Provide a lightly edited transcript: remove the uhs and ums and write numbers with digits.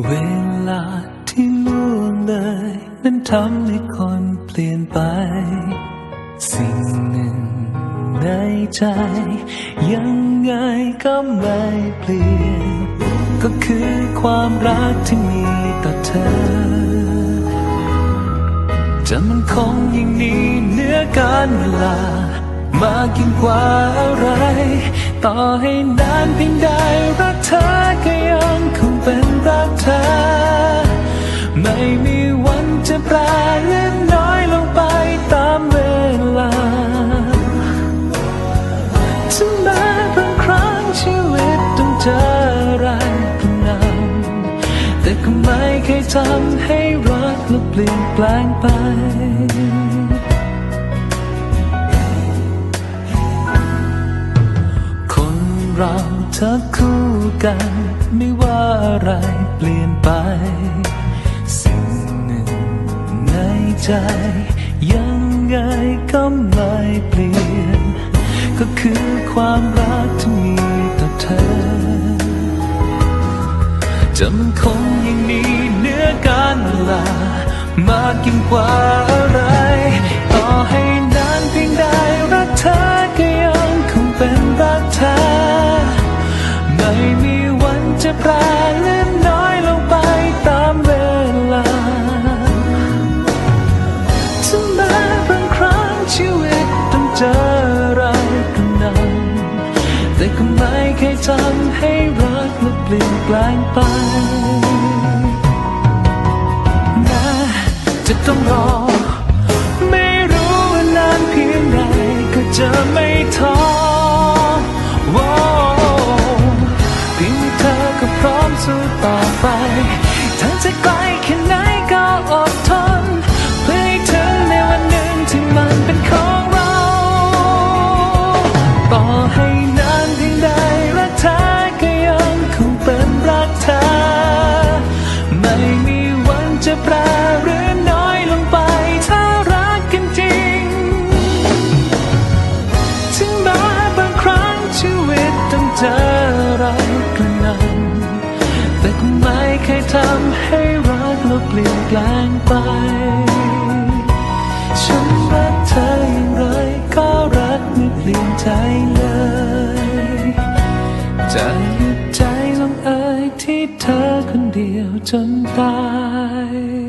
เวลาที่ล่วงเลยนั้นทำให้คนเปลี่ยนไปสิ่งหนึ่งในใจยังไงก็ไม่เปลี่ยนก็คือความรักที่มีต่อเธอจะมันคงยิ่งนี้เหนือการเวลามากยิ่งกว่าอะไรต่อให้นานเพียงใดรักเธอก็ยังคงเป็นรักเธอไม่มีวันจะแปรเล็กน้อยลงไปตามเวลาถึงแม้บางครั้งชีวิตต้องเจออะไรกระหน่ำแต่ก็ไม่เคยทำให้รักและเปลี่ยนแปลงไปเราถ้าคู่กันไม่ว่าอะไรเปลี่ยนไปสิ่งหนึ่งในใจยังไงก็ไม่เปลี่ยนก็คือความรักที่มีต่อเธอจะมันคงยังนี้เหนือการเวลามากยิ่งกว่าอะไรต่อให้นานเพียงใดรักเธอก็ยังคงเป็นรักเธอไม่มีวันจะแปรเล็กน้อยลงไปตามเวลาถึงแม้บางครั้งชีวิตต้องเจออะไรกระหน่ำแต่ก็ไม่เคยทำให้รักและเปลี่ยนแปลงไปแม้จะต้องรอไม่รู้ว่านานเพียงใดก็จะไม่ท้อพร้อมสู้ต่อไปเธอจะไกลแค่ไหนก็อดทนเพื่อให้ถึงในวันหนึ่งที่มันเป็นของเราต่อให้นานเพียงใดรักเธอก็ยังคงเป็นรักเธอไม่มีวันจะแปรหรือน้อยลงไปถ้ารักกันจริงถึงแม้บางครั้งชีวิตต้องเจออะไรกระหน่ำแต่ก็ไม่เคยทำให้รักเราเปลี่ยนแปลงไปฉันรักเธออย่างไรก็รักไม่เปลี่ยนใจเลยจะหยุดใจลงเอ่ยที่เธอคนเดียวจนตาย